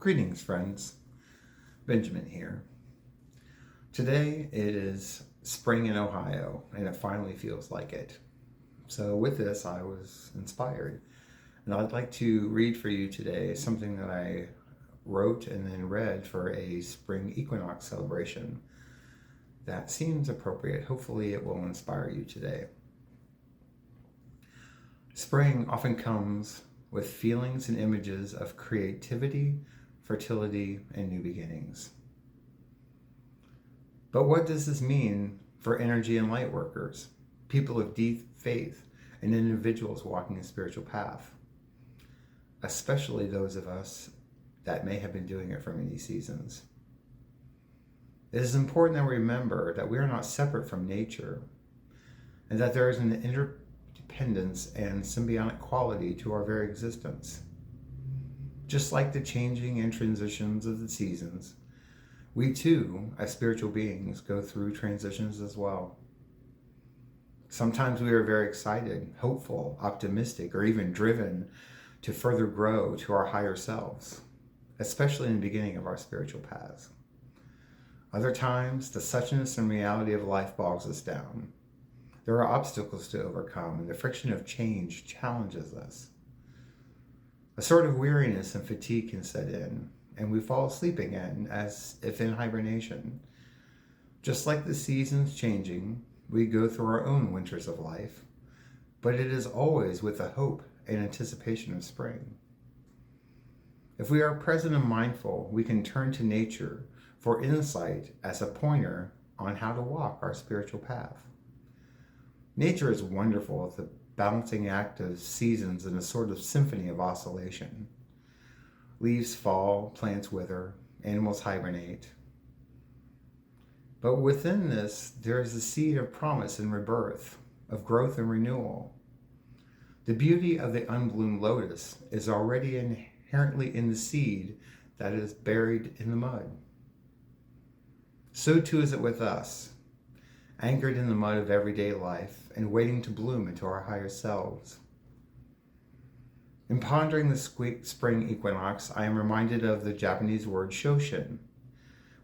Greetings, friends. Benjamin here. Today it is spring in Ohio, and it finally feels like it. So, with this, I was inspired. And I'd like to read for you today something that I wrote and then read for a spring equinox celebration that seems appropriate. Hopefully, it will inspire you today. Spring often comes with feelings and images of creativity, fertility, and new beginnings. But what does this mean for energy and light workers, people of deep faith, and individuals walking a spiritual path? Especially those of us that may have been doing it for many seasons. It is important that we remember that we are not separate from nature, and that there is an interdependence and symbiotic quality to our very existence. Just like the changing and transitions of the seasons, we too, as spiritual beings, go through transitions as well. Sometimes we are very excited, hopeful, optimistic, or even driven to further grow to our higher selves, especially in the beginning of our spiritual paths. Other times, the suchness and reality of life bogs us down. There are obstacles to overcome, and the friction of change challenges us. A sort of weariness and fatigue can set in, and we fall asleep again as if in hibernation. Just like the seasons changing, we go through our own winters of life, but it is always with the hope and anticipation of spring. If we are present and mindful, we can turn to nature for insight as a pointer on how to walk our spiritual path. Nature is wonderful at the balancing act of seasons in a sort of symphony of oscillation. Leaves fall, plants wither, animals hibernate. But within this, there is a seed of promise and rebirth, of growth and renewal. The beauty of the unbloomed lotus is already inherently in the seed that is buried in the mud. So too is it with us, anchored in the mud of everyday life and waiting to bloom into our higher selves. In pondering the spring equinox, I am reminded of the Japanese word shoshin,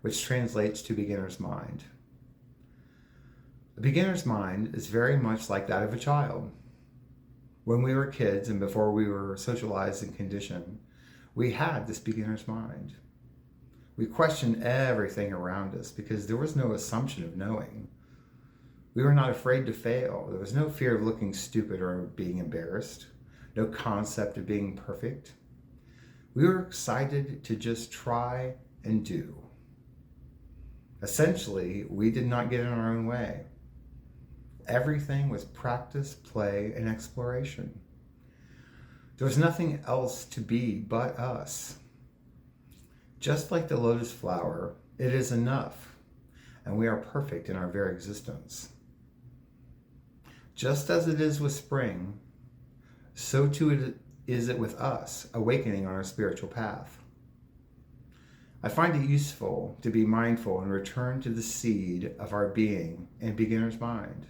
which translates to beginner's mind. A beginner's mind is very much like that of a child. When we were kids and before we were socialized and conditioned, we had this beginner's mind. We questioned everything around us because there was no assumption of knowing. We were not afraid to fail. There was no fear of looking stupid or being embarrassed. No concept of being perfect. We were excited to just try and do. Essentially, we did not get in our own way. Everything was practice, play, and exploration. There was nothing else to be but us. Just like the lotus flower, it is enough, and we are perfect in our very existence. Just as it is with spring, so too is it with us, awakening on our spiritual path. I find it useful to be mindful and return to the seed of our being and beginner's mind,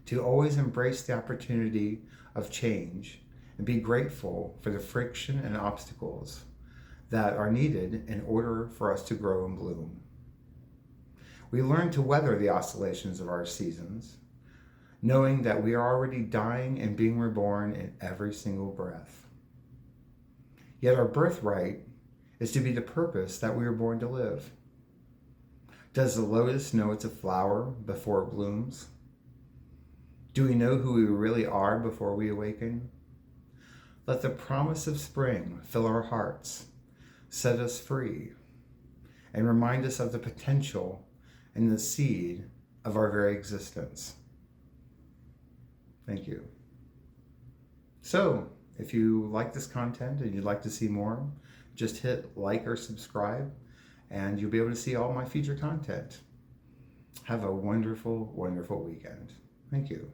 to always embrace the opportunity of change and be grateful for the friction and obstacles that are needed in order for us to grow and bloom. We learn to weather the oscillations of our seasons, knowing that we are already dying and being reborn in every single breath. Yet our birthright is to be the purpose that we were born to live. Does the lotus know it's a flower before it blooms? Do we know who we really are before we awaken? Let the promise of spring fill our hearts, set us free, and remind us of the potential and the seed of our very existence. Thank you. So, if you like this content and you'd like to see more, just hit like or subscribe, and you'll be able to see all my future content. Have a wonderful, wonderful weekend. Thank you.